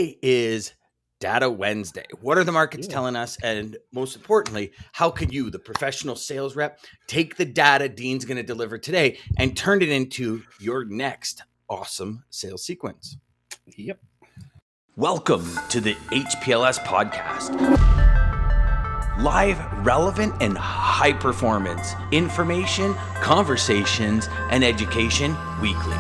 is Data Wednesday. What are the markets Yeah. telling us? And most importantly, how can you, the professional sales rep, take the data Dean's going to deliver today and turn it into your next awesome sales sequence? Yep. Welcome to the HPLS podcast. Live, relevant, and high performance information, conversations, and education weekly.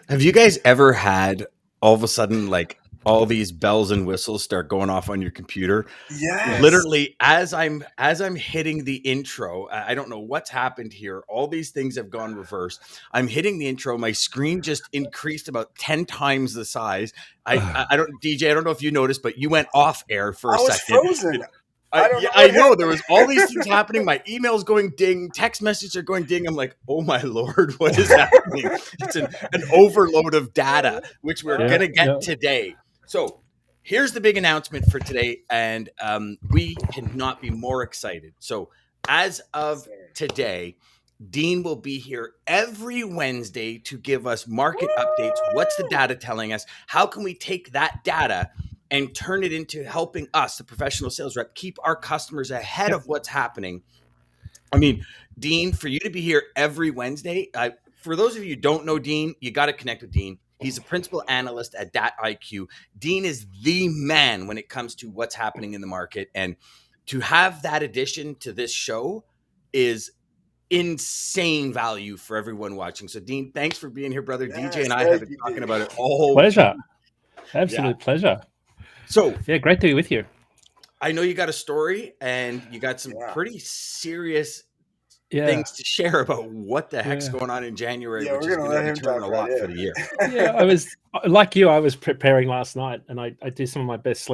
Have you guys ever had all of a sudden, like, all these bells and whistles start going off on your computer? Yes. Literally, as I'm hitting the intro, I don't know what's happened here. All these things have gone reverse. I'm hitting the intro. My screen just increased about 10 times the size. I don't, DJ, I don't know if you noticed, but you went off air for a I was second. frozen. I know there was all these things happening. My email's going ding, text messages are going ding. I'm like, oh my Lord, what is happening? It's an overload of data, which we're going to get today. So here's the big announcement for today, and we cannot be more excited. So as of today, Dean will be here every Wednesday to give us market updates. What's the data telling us? How can we take that data and turn it into helping us, the professional sales rep, keep our customers ahead of what's happening? I mean, Dean, for you to be here every Wednesday, for those of you who don't know Dean, you got to connect with Dean. He's a principal analyst at DatIQ. Dean is the man when it comes to what's happening in the market. And to have that addition to this show is insane value for everyone watching. So, Dean, thanks for being here, brother. Yes, DJ and I have been talking about it all. Pleasure. Absolute pleasure. So, yeah, great to be with you. I know you got a story and you got some pretty serious things to share about what the heck's going on in January, which is going to determine a lot for the year. Yeah, I was like you. I was preparing last night, and I do some of my best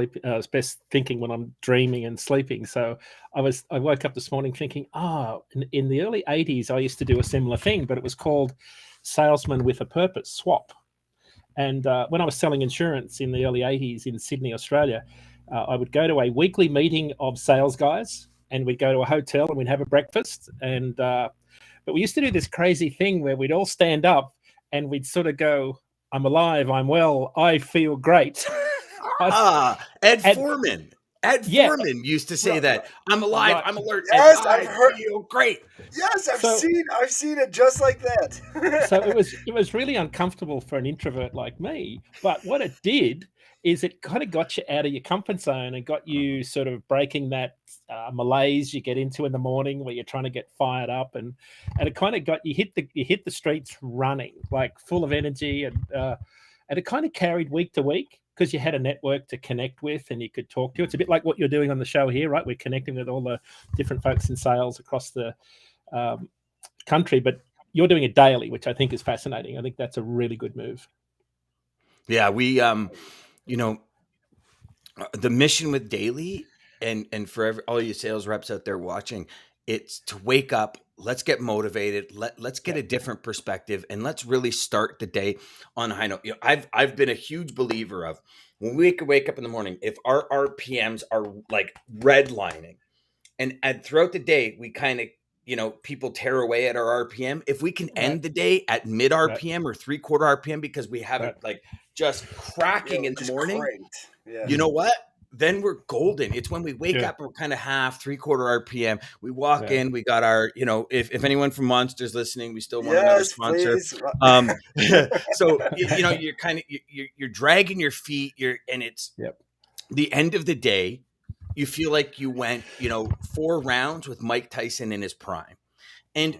best thinking when I'm dreaming and sleeping. So I woke up this morning thinking, in the early '80s, I used to do a similar thing, but it was called Salesman with a Purpose, SWAP. And when I was selling insurance in the early '80s in Sydney, Australia, I would go to a weekly meeting of sales guys, and we'd go to a hotel and we'd have a breakfast. And but we used to do this crazy thing where we'd all stand up and we'd sort of go, "I'm alive, I'm well, I feel great." Ed Foreman. Ed Foreman used to say that. I'm alive, I'm alert, yes, and I've heard. Feel great. Yes, I've seen it just like that. So it was really uncomfortable for an introvert like me. But what it did is it kind of got you out of your comfort zone and got you sort of breaking that malaise you get into in the morning where you're trying to get fired up, and it kind of got you hit the streets running, like full of energy, and it kind of carried week to week because you had a network to connect with and you could talk to. It's a bit like what you're doing on the show here, right? We're connecting with all the different folks in sales across the country, but you're doing it daily, which I think is fascinating. I think that's a really good move. Yeah, we the mission with Daily, and for all you sales reps out there watching, it's to wake up, let's get motivated, let's get a different perspective, and let's really start the day on a high note. I've been a huge believer of when we wake up in the morning, if our RPMs are like redlining, and throughout the day we kind of, people tear away at our RPM. If we can end the day at mid RPM or 3/4 RPM because we have it like just cracking in the morning, you know what? Then we're golden. It's when we wake up and we're kind of half, 3/4 RPM. We walk in, we got our, if anyone from Monster's listening, we still want another sponsor. So, you're kind of, you're dragging your feet, and it's the end of the day. You feel like you went, 4 rounds with Mike Tyson in his prime. And,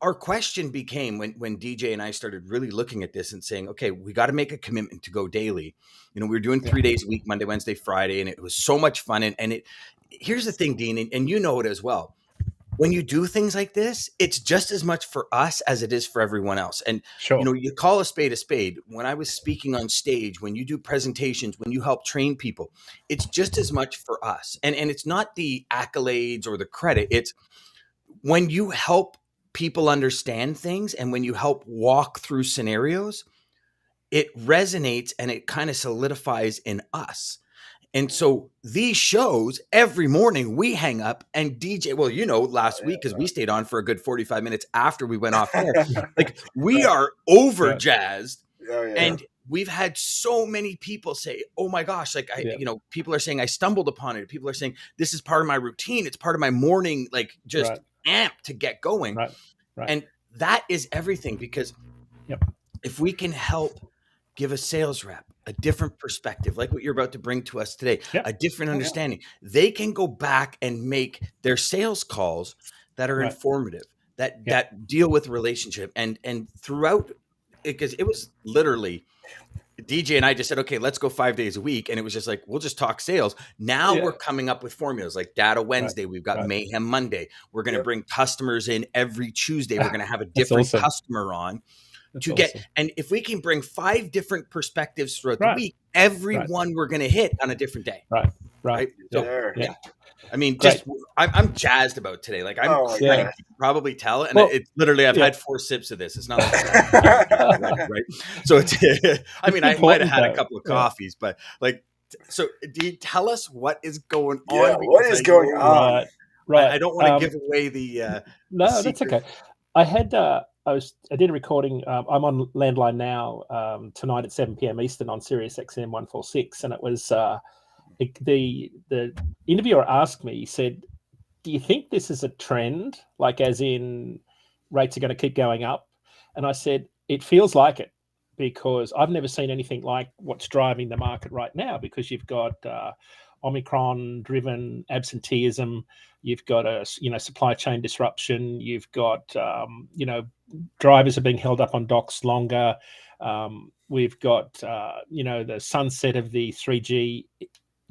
our question became when DJ and I started really looking at this and saying, okay, we got to make a commitment to go daily. We were doing 3 days a week, Monday, Wednesday, Friday, and it was so much fun. And here's the thing, Dean, and you know it as well. When you do things like this, it's just as much for us as it is for everyone else. And, you call a spade a spade. When I was speaking on stage, when you do presentations, when you help train people, it's just as much for us. And it's not the accolades or the credit. It's when you help people understand things and when you help walk through scenarios, it resonates and it kind of solidifies in us. And so these shows, every morning we hang up and DJ, well, last week, because we stayed on for a good 45 minutes after we went off air, like we are over jazzed. Oh, yeah. And we've had so many people say, oh my gosh, like people are saying I stumbled upon it. People are saying this is part of my routine. It's part of my morning, like just amp to get going. Right. And that is everything, because if we can help give a sales rep a different perspective, like what you're about to bring to us today, a different understanding, they can go back and make their sales calls that are informative, that deal with relationship. And throughout, because it was literally DJ and I just said, okay, let's go 5 days a week. And it was just like, we'll just talk sales. Now we're coming up with formulas like Data Wednesday. We've got Mayhem Monday. We're going to bring customers in every Tuesday. We're going to have a different customer on. And if we can bring 5 different perspectives throughout the week, everyone we're going to hit on a different day. Right. So, I mean, I'm jazzed about today. Like I'm cranky, you can probably tell. And it's literally, I've had 4 sips of this. It's not like right. So it's, I mean, I might have had a couple of coffees, but like, so do you tell us what is going on? What is going on? Right. I don't want to give away the no, that's okay. I had I did a recording. I'm on Landline now tonight at 7 p.m. Eastern on Sirius XM 146, and it was the interviewer asked me. He said, "Do you think this is a trend? Like, as in rates are going to keep going up?" And I said, "It feels like it, because I've never seen anything like what's driving the market right now. Because you've got Omicron-driven absenteeism, you've got a supply chain disruption, you've got drivers are being held up on docks longer. We've got the sunset of the 3G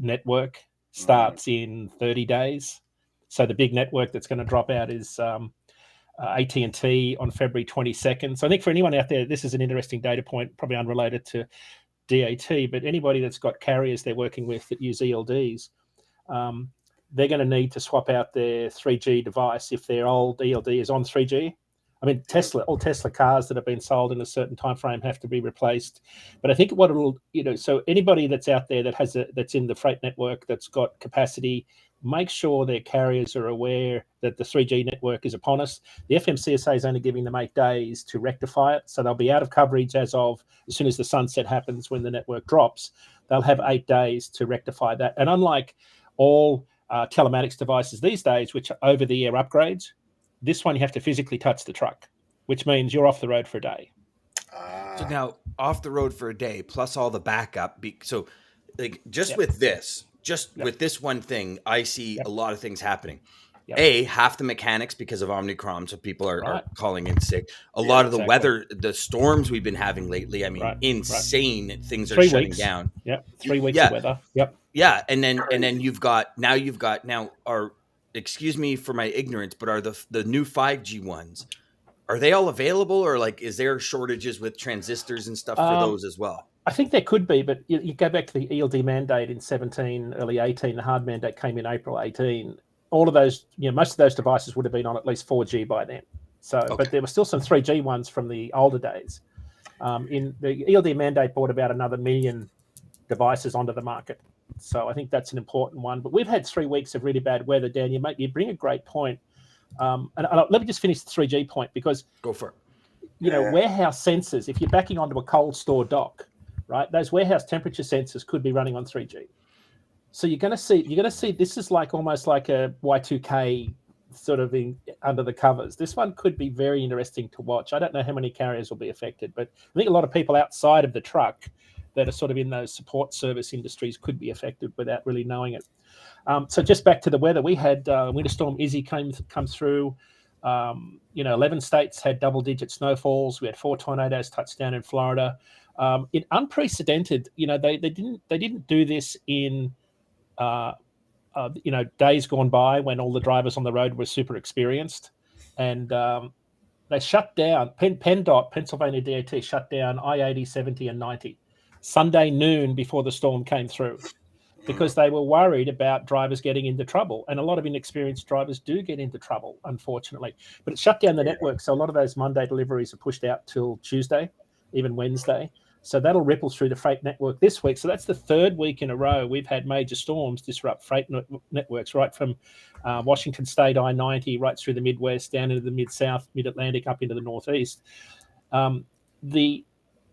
network starts in 30 days. So the big network that's going to drop out is AT&T on February 22nd. So I think for anyone out there, this is an interesting data point, probably unrelated to DAT, but anybody that's got carriers they're working with that use ELDs, they're going to need to swap out their 3G device if their old ELD is on 3G. I mean, all Tesla cars that have been sold in a certain time frame have to be replaced. But I think what it'll, so anybody that's out there that's in the freight network that's got capacity, make sure their carriers are aware that the 3G network is upon us. The FMCSA is only giving them 8 days to rectify it, so they'll be out of coverage as soon as the sunset happens when the network drops. They'll have 8 days to rectify that. And unlike all telematics devices these days, which are over-the-air upgrades, this one you have to physically touch the truck, which means you're off the road for a day. So now off the road for a day, plus all the backup. So like with this, with this one thing, I see a lot of things happening. Half the mechanics because of Omicron, so people are calling in sick. A lot of the weather, the storms we've been having lately, I mean, insane things are shutting down. 3 weeks of weather. Yeah, and then you've got excuse me for my ignorance, but are the new 5G ones, are they all available, or like is there shortages with transistors and stuff for those as well? I think there could be, but you go back to the ELD mandate in 17, early 18, the hard mandate came in April 18. All of those, most of those devices would have been on at least 4G by then. So, but there were still some 3G ones from the older days. In the ELD mandate brought about another 1 million devices onto the market. So I think that's an important one. But we've had 3 weeks of really bad weather, Dan. You bring a great point. And let me just finish the 3G point, because go for it. Warehouse sensors, if you're backing onto a cold store dock, right, those warehouse temperature sensors could be running on 3G. So you're going to see this is like almost like a Y2K sort of under the covers. This one could be very interesting to watch. I don't know how many carriers will be affected, but I think a lot of people outside of the truck that are sort of in those support service industries could be affected without really knowing it. So just back to the weather, we had Winter Storm Izzy come through. 11 states had double-digit snowfalls. We had 4 tornadoes touch down in Florida. It unprecedented. They didn't do this in days gone by when all the drivers on the road were super experienced, and they shut down. PennDOT, Pennsylvania DOT, shut down I-80, 70, and 90 Sunday noon before the storm came through, because they were worried about drivers getting into trouble. And a lot of inexperienced drivers do get into trouble, unfortunately. But it shut down the network, so a lot of those Monday deliveries are pushed out till Tuesday, even Wednesday. So that'll ripple through the freight network this week. So that's the third week in a row we've had major storms disrupt freight networks, right from Washington State I-90 right through the Midwest, down into the Mid-South, Mid-Atlantic, up into the Northeast. The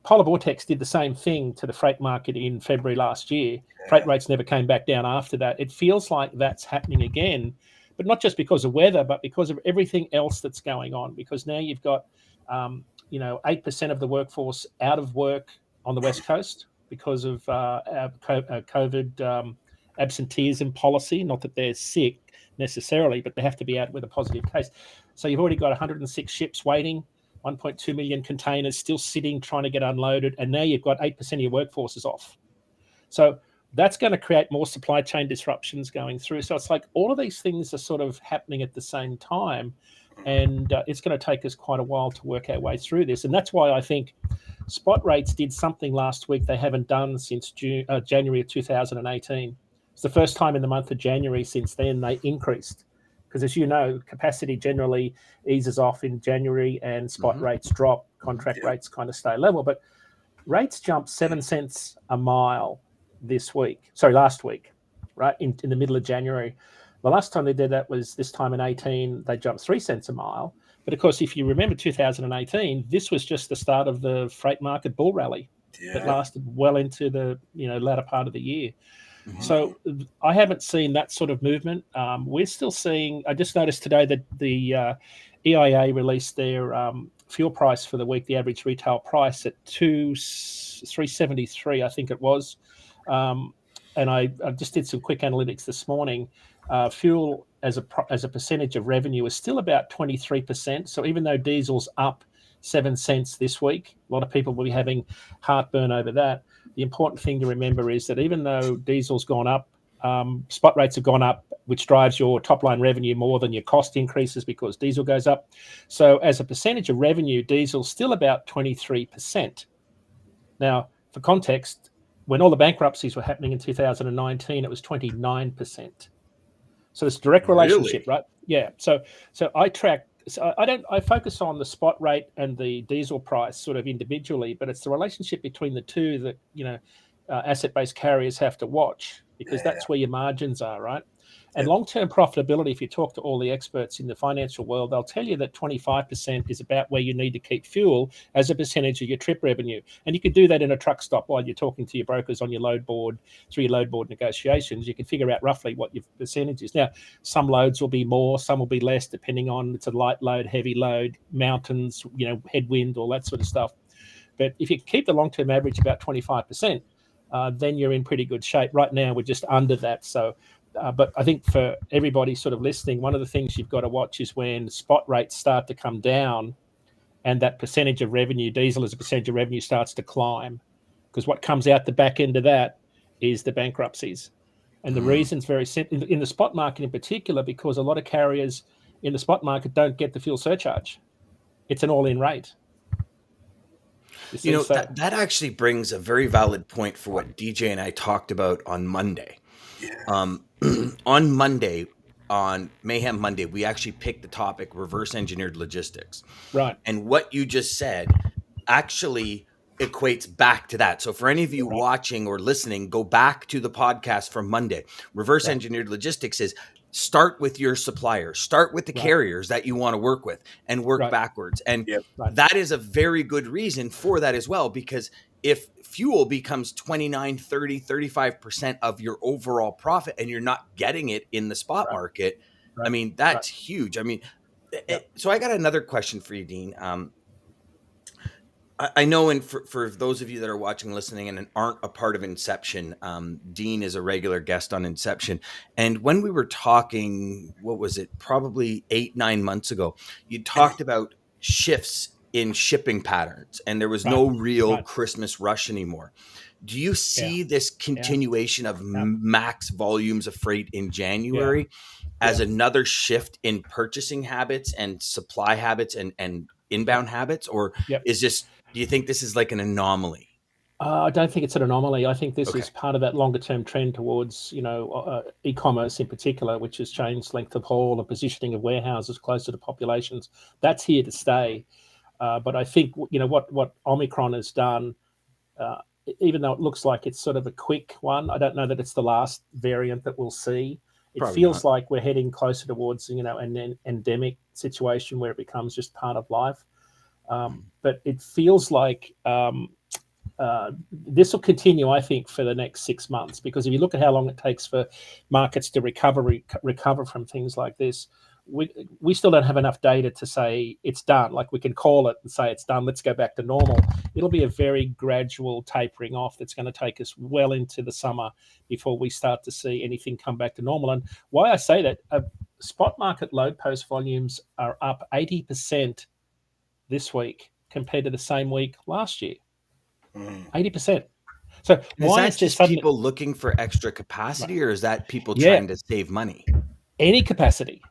polar vortex did the same thing to the freight market in February last year. Freight rates never came back down after that. It feels like that's happening again, but not just because of weather, but because of everything else that's going on. Because now you've got 8% of the workforce out of work on the West Coast because of COVID absenteeism policy. Not that they're sick necessarily, but they have to be out with a positive case. So you've already got 106 ships waiting, 1.2 million containers still sitting, trying to get unloaded. And now you've got 8% of your workforce is off. So that's going to create more supply chain disruptions going through. So it's like all of these things are sort of happening at the same time. And it's going to take us quite a while to work our way through this. And that's why I think spot rates did something last week they haven't done since January of 2018. It's the first time in the month of January since then they increased. Because as you know, capacity generally eases off in January and spot rates drop, contract rates kind of stay level. But rates jumped 7 cents a mile last week, right, in the middle of January. The last time they did that was this time in 18, they jumped 3 cents a mile. But of course, if you remember 2018, this was just the start of the freight market bull rally that lasted well into the latter part of the year. So I haven't seen that sort of movement. We're still seeing, I just noticed today that the EIA released their fuel price for the week, the average retail price at $3.73, I think it was. And I just did some quick analytics this morning. Fuel as a percentage of revenue is still about 23%. So even though diesel's up 7 cents this week, a lot of people will be having heartburn over that. The important thing to remember is that even though diesel's gone up, spot rates have gone up, which drives your top line revenue more than your cost increases because diesel goes up. So as a percentage of revenue, diesel's still about 23%. Now, for context, when all the bankruptcies were happening in 2019, it was 29%. So it's a direct relationship, right? Yeah. So I track. So I focus on the spot rate and the diesel price sort of individually, but it's the relationship between the two that asset-based carriers have to watch because that's where your margins are, right? And long-term profitability, if you talk to all the experts in the financial world, they'll tell you that 25% is about where you need to keep fuel as a percentage of your trip revenue. And you could do that in a truck stop while you're talking to your brokers on your load board, through your load board negotiations. You can figure out roughly what your percentage is. Now, some loads will be more, some will be less, depending on it's a light load, heavy load, mountains, headwind, all that sort of stuff. But if you keep the long-term average about 25%, then you're in pretty good shape. Right now, we're just under that. So, but I think for everybody sort of listening, one of the things you've got to watch is when spot rates start to come down and that percentage of revenue, diesel as a percentage of revenue, starts to climb. Because what comes out the back end of that is the bankruptcies. And the reason's very simple. In the spot market in particular, because a lot of carriers in the spot market don't get the fuel surcharge. It's an all-in rate. That actually brings a very valid point for what DJ and I talked about on Monday. On Monday, on Mayhem Monday, we actually picked the topic reverse engineered logistics. Right. And what you just said actually equates back to that. So for any of you watching or listening, go back to the podcast from Monday. Reverse engineered logistics is start with your suppliers, start with the carriers that you want to work with and work backwards. And that is a very good reason for that as well, because if fuel becomes 29, 30, 35% of your overall profit and you're not getting it in the spot market, I mean, that's huge. I mean, so I got another question for you, Dean. I know, and for those of you that are watching, listening, and aren't a part of Inception, Dean is a regular guest on Inception. And when we were talking, what was it, probably 8-9 months ago, you talked about shifts in shipping patterns, and there was no real Christmas rush anymore. Do you see this continuation of max volumes of freight in January as another shift in purchasing habits and supply habits and inbound habits, or is this? Do you think this is like an anomaly? I don't think it's an anomaly. I think this is part of that longer term trend towards, e-commerce in particular, which has changed length of haul and positioning of warehouses closer to populations. That's here to stay. But I think, what Omicron has done uh, even though it looks like it's sort of a quick one, I don't know that it's the last variant that we'll see. It Probably feels not. like we're heading closer towards, an endemic situation where it becomes just part of life. But it feels like this will continue, I think, for the next 6 months, because if you look at how long it takes for markets to recover from things like this, we still don't have enough data to say it's done. Like, we can call it and say it's done, let's go back to normal. It'll be a very gradual tapering off that's going to take us well into the summer before we start to see anything come back to normal. And why I say that, spot market load post volumes are up 80% this week compared to the same week last year. 80%. So And is why that is there just suddenly people looking for extra capacity, or is that people yeah, trying to save money? any capacity?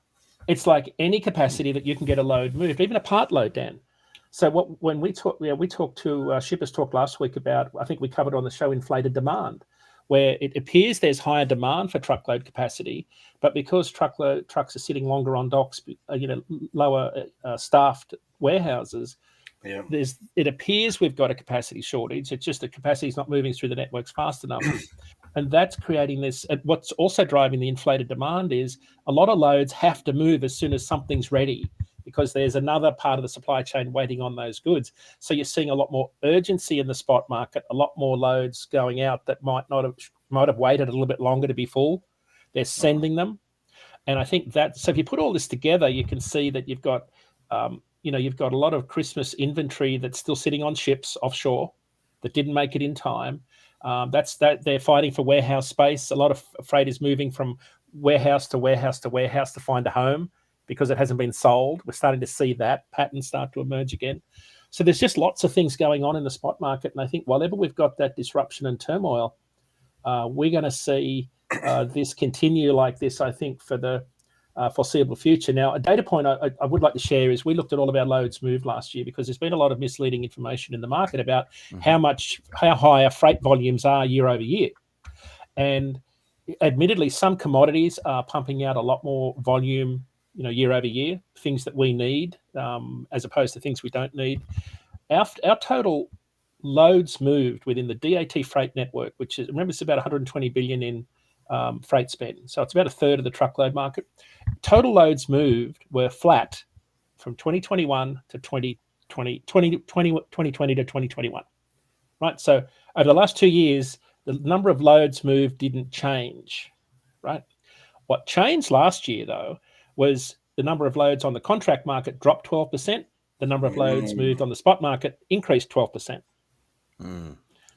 It's like any capacity that you can get a load moved, even a part load, Dan. So when we talked to shippers talked last week about, I think we covered on the show, inflated demand, where it appears there's higher demand for truckload capacity, but because trucks are sitting longer on docks, lower staffed warehouses, Yeah. it appears we've got a capacity shortage. It's just the capacity is not moving through the networks fast enough. And that's creating this. And what's also driving the inflated demand is a lot of loads have to move as soon as something's ready, because there's another part of the supply chain waiting on those goods. So you're seeing a lot more urgency in the spot market, a lot more loads going out that might have waited a little bit longer to be full. They're sending them. And I think that, so if you put all this together, you can see that you've got a lot of Christmas inventory that's still sitting on ships offshore that didn't make it in time. That's that they're fighting for warehouse space. A lot of freight is moving from warehouse to warehouse to warehouse to find a home because it hasn't been sold. We're starting to see that pattern start to emerge again. So there's just lots of things going on in the spot market. And I think whenever we've got that disruption and turmoil, we're going to see this continue like this, I think, for the foreseeable future. Now, a data point I would like to share is we looked at all of our loads moved last year, because there's been a lot of misleading information in the market about how high our freight volumes are year over year. And admittedly, some commodities are pumping out a lot more volume, year over year, things that we need, as opposed to things we don't need. Our total loads moved within the DAT freight network, which is, remember, it's about 120 billion in freight spend. So it's about a third of the truckload market. Total loads moved were flat from 2021 to 2020 to 2021. Right. So over the last 2 years, the number of loads moved didn't change. Right. What changed last year, though, was the number of loads on the contract market dropped 12%. The number of loads moved on the spot market increased 12%.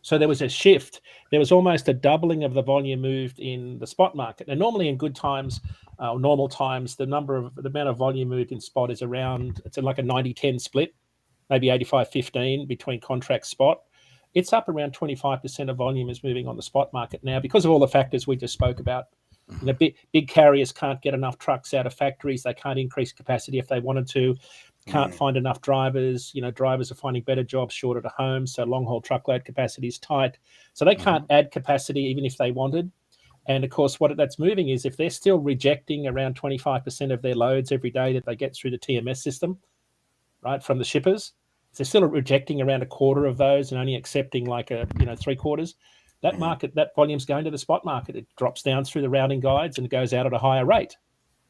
So there was a shift. There was almost a doubling of the volume moved in the spot market. And normally in good times, normal times, the amount of volume moved in spot is around, it's like a 90-10 split, maybe 85-15 between contract spot. It's up around 25% of volume is moving on the spot market now because of all the factors we just spoke about. Big carriers can't get enough trucks out of factories. They can't increase capacity if they wanted to. Can't find enough drivers. Drivers are finding better jobs shorter to home, so long-haul truckload capacity is tight. So they can't add capacity even if they wanted. And of course, what that's moving is if they're still rejecting around 25% of their loads every day that they get through the TMS system, right, from the shippers, if they're still rejecting around a quarter of those and only accepting like three quarters, that volume's going to the spot market. It drops down through the routing guides and it goes out at a higher rate.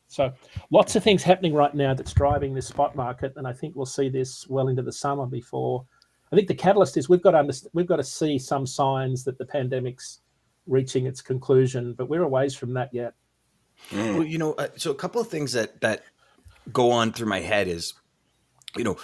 So lots of things happening right now that's driving this spot market, and I think we'll see this well into the summer before. I think the catalyst is we've got to see some signs that the pandemic's reaching its conclusion, but we're a ways from that yet. Well, so a couple of things that go on through my head is, there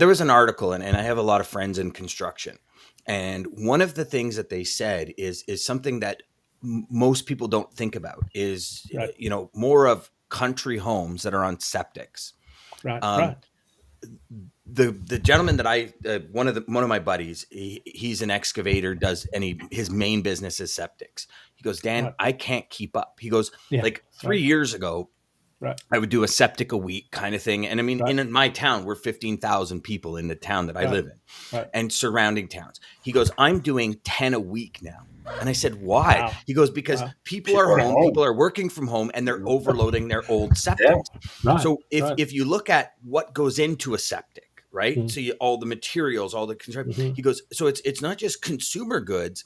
was an article, and I have a lot of friends in construction, and one of the things that they said is something that most people don't think about is, Right. more of country homes that are on septics. Right. The gentleman that one of my buddies, he's an excavator, his main business is septics. He goes, Dan, Right. I can't keep up. He goes, Yeah. like 3 years ago, Right. I would do a septic a week kind of thing. And I mean, Right. in my town, we're 15,000 people in the town that I live in, Right. and surrounding towns. He goes, I'm doing 10 a week now. And I said, why? Wow. He goes, because people are home, people are working from home, and they're overloading their old septics. Right. So if you look at what goes into a septic, right? So all the materials, all the construction. He goes, so it's not just consumer goods,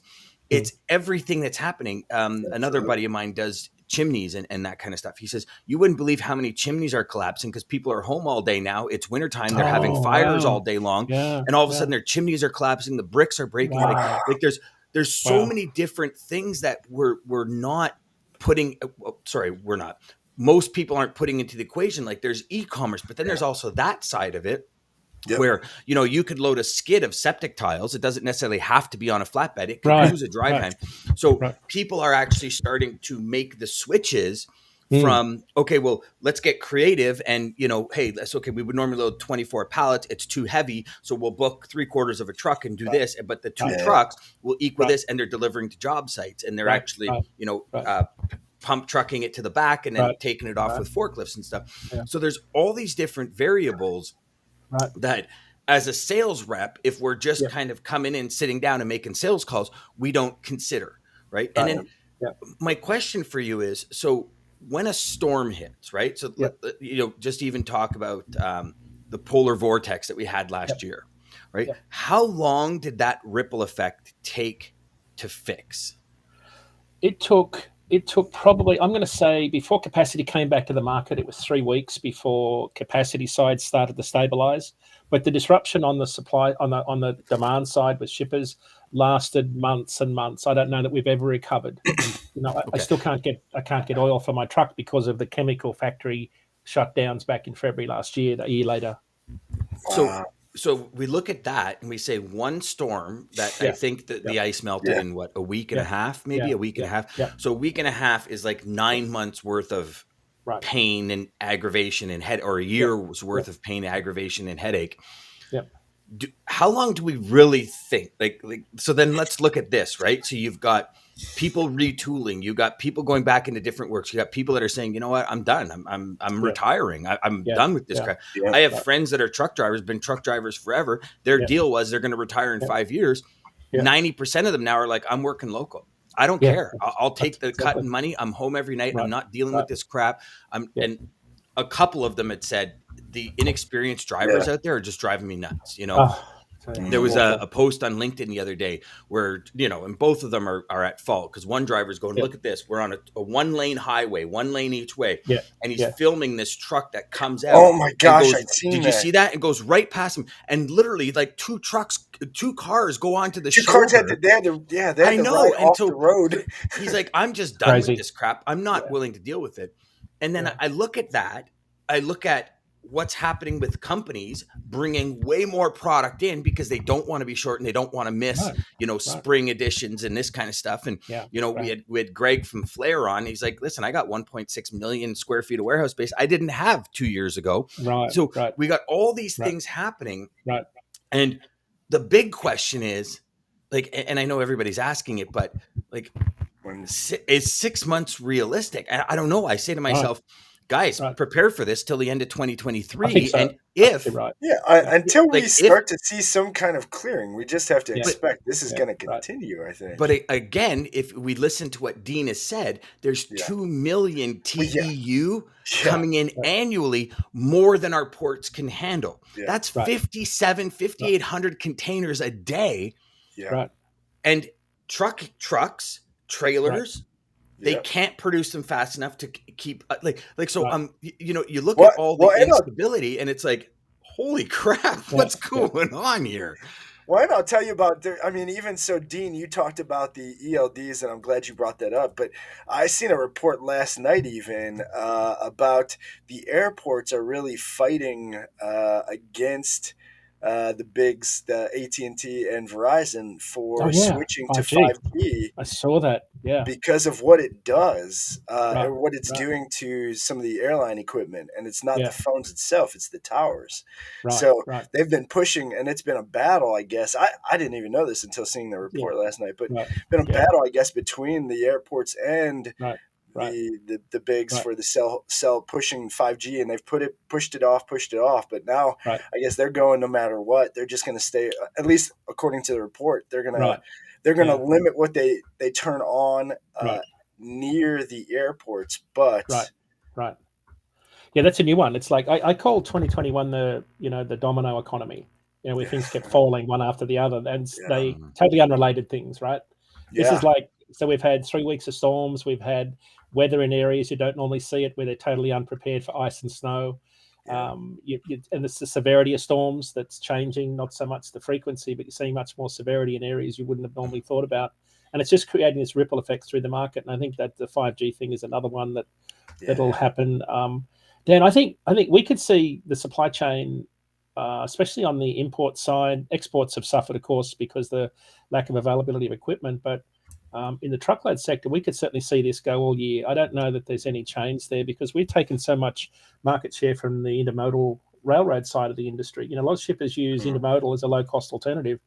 it's everything that's happening. Another buddy of mine does chimneys and that kind of stuff. He says, you wouldn't believe how many chimneys are collapsing because people are home all day now. It's wintertime. They're having fires all day long. And all of a sudden their chimneys are collapsing. The bricks are breaking. Like there's so many different things that we're not putting. We're not. Most people aren't putting into the equation. Like there's e-commerce, but then there's also that side of it. Yep. Where, you could load a skid of septic tiles. It doesn't necessarily have to be on a flatbed. It could use a dry van. So people are actually starting to make the switches from, okay, well, let's get creative. And, hey, that's okay. We would normally load 24 pallets. It's too heavy. So we'll book 3/4 of a truck and do this. But the two trucks will equal this, and they're delivering to job sites. And they're actually, pump trucking it to the back and then taking it off with forklifts and stuff. Yeah. So there's all these different variables that as a sales rep, if we're just kind of coming in, sitting down and making sales calls, we don't consider, right? And then my question for you is, so when a storm hits, right? So, just even talk about the polar vortex that we had last year, right? How long did that ripple effect take to fix? It took probably, I'm going to say, before capacity came back to the market, it was 3 weeks before capacity side started to stabilize. But the disruption on the supply, on the demand side with shippers, lasted months and months. I don't know that we've ever recovered. I still can't get oil for my truck because of the chemical factory shutdowns back in February last year. A year later. So we look at that and we say one storm that I think that the ice melted in a week and a half, maybe a week and a half. So a week and a half is like 9 months worth of pain and aggravation and or a year's worth of pain, aggravation and headache. How long do we really think? Like, so then let's look at this, right? So you've got people retooling, you got people going back into different works, you got people that are saying, you know what, I'm done. I'm retiring. I'm done with this crap. I have friends that are truck drivers, been truck drivers forever. Their deal was they're going to retire in 5 years. 90% of them now are like, I'm working local. I don't care. I'll take the cut in money. I'm home every night. I'm not dealing with this crap. And a couple of them had said, the inexperienced drivers out there are just driving me nuts. There was a post on LinkedIn the other day where, and both of them are at fault because one driver's going, look at this. We're on a 1-lane highway, 1 lane each way. And he's filming this truck that comes out. Oh my gosh, I'd seen Did you see that? It goes right past him. And literally like two cars go onto the shoulder. Cars had to ride off the road. He's like, I'm just done with this crap. I'm not willing to deal with it. And then I look at that. I look at what's happening with companies bringing way more product in because they don't want to be short and they don't want to miss, spring editions and this kind of stuff. And, we had Greg from Flair on. He's like, listen, I got 1.6 million square feet of warehouse space I didn't have 2 years ago. So we got all these things happening. And the big question is like, and I know everybody's asking it, but like, is 6 months realistic? I don't know. I say to myself, guys, prepare for this till the end of 2023. So. And if until we start to see some kind of clearing, we just have to expect this is going to continue, I think. But again, if we listen to what Dean has said, there's 2 million TEU coming in annually, more than our ports can handle. That's 5,800 containers a day. And trucks, trailers, they can't produce them fast enough to keep so you look at all the instability and it's like, holy crap, what's going on here? Well, and I'll tell you about, even so, Dean, you talked about the ELDs, and I'm glad you brought that up, but I seen a report last night even about the airports are really fighting against the bigs, the AT&T and Verizon for switching to 5G. I saw that, because of what it does, or what it's doing to some of the airline equipment. And it's not the phones itself, it's the towers. They've been pushing, and it's been a battle, I guess. I didn't even know this until seeing the report last night, but been a battle, I guess, between the airports and the bigs for the cell pushing 5G, and they've pushed it off. But now I guess they're going no matter what. They're just going to stay, at least according to the report. They're going to limit what they turn on near the airports. But Yeah, that's a new one. It's like I call 2021 the domino economy. Where things kept falling one after the other, and they totally unrelated things, right? This is like, so we've had 3 weeks of storms. We've had weather in areas you don't normally see it, where they're totally unprepared for ice and snow. And it's the severity of storms that's changing, not so much the frequency, but you're seeing much more severity in areas you wouldn't have normally thought about. And it's just creating this ripple effect through the market. And I think that the 5G thing is another one that'll happen. Dan, I think we could see the supply chain, especially on the import side. Exports have suffered, of course, because the lack of availability of equipment. But in the truckload sector, we could certainly see this go all year. I don't know that there's any change there, because we've taken so much market share from the intermodal railroad side of the industry. A lot of shippers use intermodal as a low-cost alternative.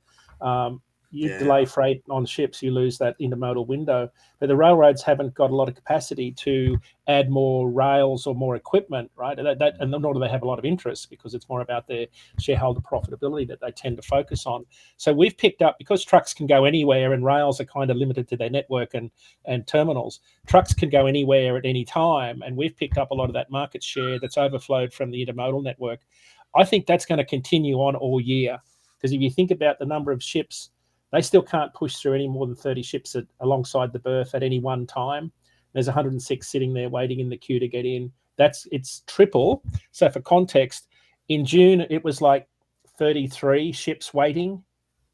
You delay freight on ships, you lose that intermodal window. But the railroads haven't got a lot of capacity to add more rails or more equipment, right? And nor do they have a lot of interest, because it's more about their shareholder profitability that they tend to focus on. So we've picked up, because trucks can go anywhere and rails are kind of limited to their network and terminals, trucks can go anywhere at any time. And we've picked up a lot of that market share that's overflowed from the intermodal network. I think that's going to continue on all year, because if you think about the number of ships, they still can't push through any more than 30 ships alongside the berth at any one time. There's 106 sitting there waiting in the queue to get in. It's triple. So for context, in June, it was like 33 ships waiting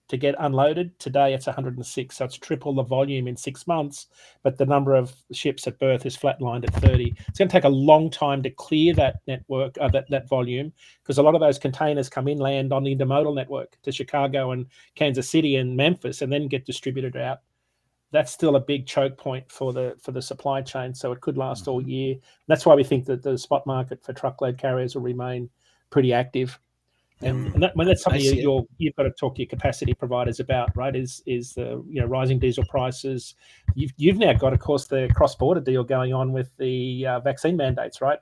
to get unloaded. Today, it's 106. So it's triple the volume in 6 months, but the number of ships at berth is flatlined at 30. It's going to take a long time to clear that network, that volume, because a lot of those containers come inland on the intermodal network to Chicago and Kansas City and Memphis, and then get distributed out. That's still a big choke point for the supply chain. So it could last all year. That's why we think that the spot market for truckload carriers will remain pretty active. And that's something you've got to talk to your capacity providers about, right? Is the rising diesel prices. You've now got, of course, the cross-border deal going on with the vaccine mandates, right?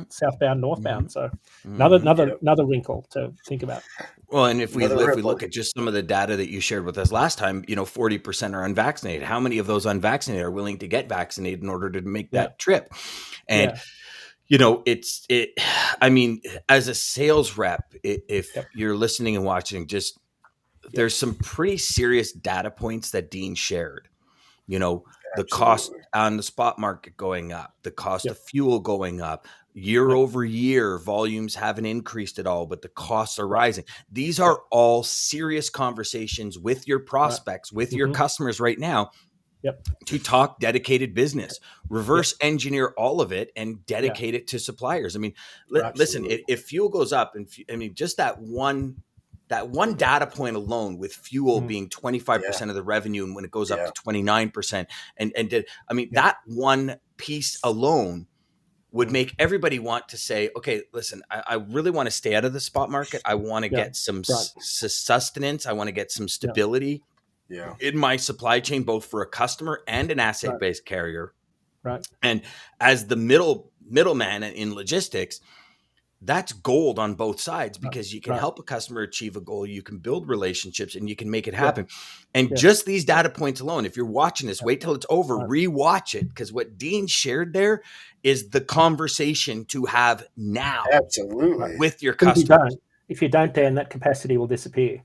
Southbound, northbound. So another wrinkle to think about. Well, and if we look at just some of the data that you shared with us last time, 40% are unvaccinated. How many of those unvaccinated are willing to get vaccinated in order to make that trip? And I mean, as a sales rep, if you're listening and watching, there's some pretty serious data points that Dean shared. The cost on the spot market going up, the cost of fuel going up, year over year, volumes haven't increased at all, but the costs are rising. These are all serious conversations with your prospects, with your customers right now. To talk dedicated business, reverse engineer all of it and dedicate it to suppliers. I mean, listen, if fuel goes up, and just that one data point alone, with fuel being 25% of the revenue, and when it goes up to 29%, that one piece alone would make everybody want to say, okay, listen, I really want to stay out of the spot market. I want to get some sustenance. I want to get some stability in my supply chain, both for a customer and an asset-based carrier. Right. And as the middleman in logistics, that's gold on both sides, because you can help a customer achieve a goal, you can build relationships, and you can make it happen. And just these data points alone, if you're watching this, wait till it's over, rewatch it, because what Dean shared there is the conversation to have now. Absolutely. With your customers. If you don't, Dan, that capacity will disappear.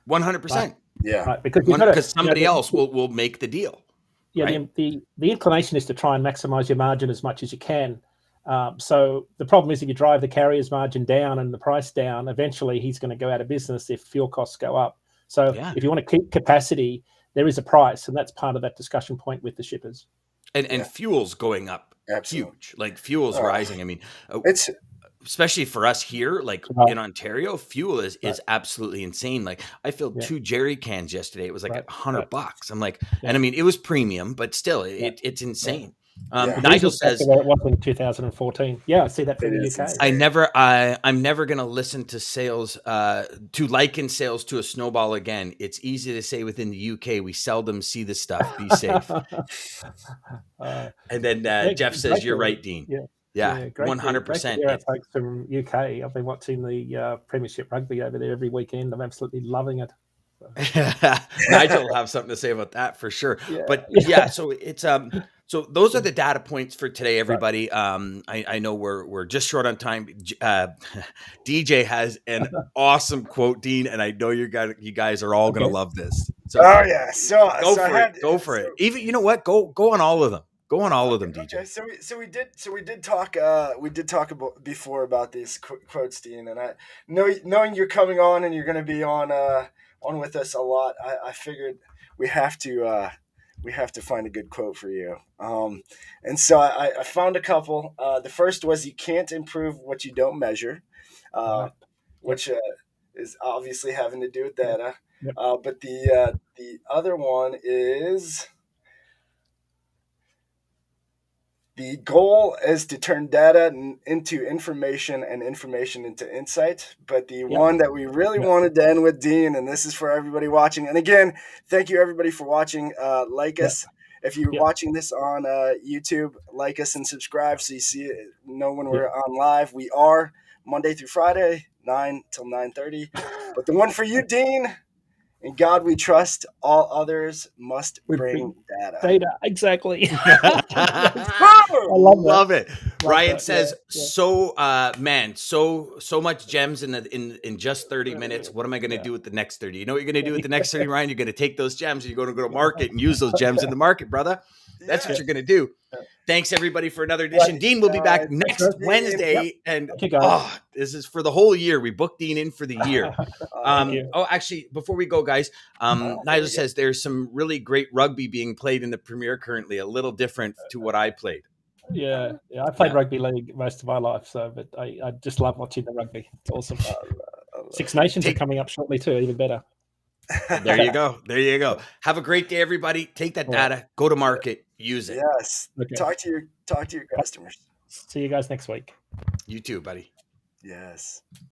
100%. Right? Yeah, right. Because somebody else will make the deal. Yeah, right? the inclination is to try and maximize your margin as much as you can. So the problem is, if you drive the carrier's margin down and the price down, eventually he's going to go out of business if fuel costs go up. So if you want to keep capacity, there is a price, and that's part of that discussion point with the shippers. And fuel's going up huge. Like fuel's rising. I mean, it's especially for us here, like in Ontario, fuel is absolutely insane. Like I filled 2 jerry cans yesterday. It was like $100. I'm like, and I mean, it was premium, but still, it's insane. Nigel says where it was in 2014. Yeah, I see that from the UK. I'm never going to listen to sales, to liken sales to a snowball again. It's easy to say within the UK, we seldom see this stuff. Be safe. And then Jeff says, you're right, Dean. Yeah, 100%. Yeah, folks from UK. I've been watching the Premiership Rugby over there every weekend. I'm absolutely loving it. Nigel will have something to say about that for sure. But so it's So those are the data points for today, everybody. I know we're just short on time. DJ has an awesome quote, Dean, and I know you guys are all gonna love this. So yeah, go for it. Even you know what? Go on all of them. Go on all of them, DJ. Okay, so we did talk about before about these quotes, Dean, and I knowing you're coming on and you're going to be on with us a lot, I figured we have to find a good quote for you. And so I found a couple. The first was, "You can't improve what you don't measure," which is obviously having to do with data. But the other one is, "The goal is to turn data into information and information into insight." But the one that we really wanted to end with, Dean, and this is for everybody watching. And again, thank you everybody for watching. Like us. If you're watching this on YouTube, like us and subscribe so you know when we're on live. We are Monday through Friday, 9 till 9:30. But the one for you, Dean: "In God we trust, all others must bring data." Data, exactly. I love it. Ryan says, so much gems in just 30 minutes. What am I going to do with the next 30? You know what you're going to do with the next 30, Ryan? You're going to take those gems and you're going to go to market and use those gems in the market, brother. That's what you're going to do. Thanks everybody for another edition. Dean will be back next Wednesday. And this is for the whole year. We booked Dean in for the year. Actually, before we go, guys, Nigel says there's some really great rugby being played in the Premier currently, a little different to what I played. Yeah. I played rugby league most of my life, but I just love watching the rugby. It's awesome. Six Nations are coming up shortly too, even better. There you go. Have a great day, everybody. Take that data, go to market, use it. Yes. Okay. Talk to your customers. See you guys next week. You too, buddy. Yes.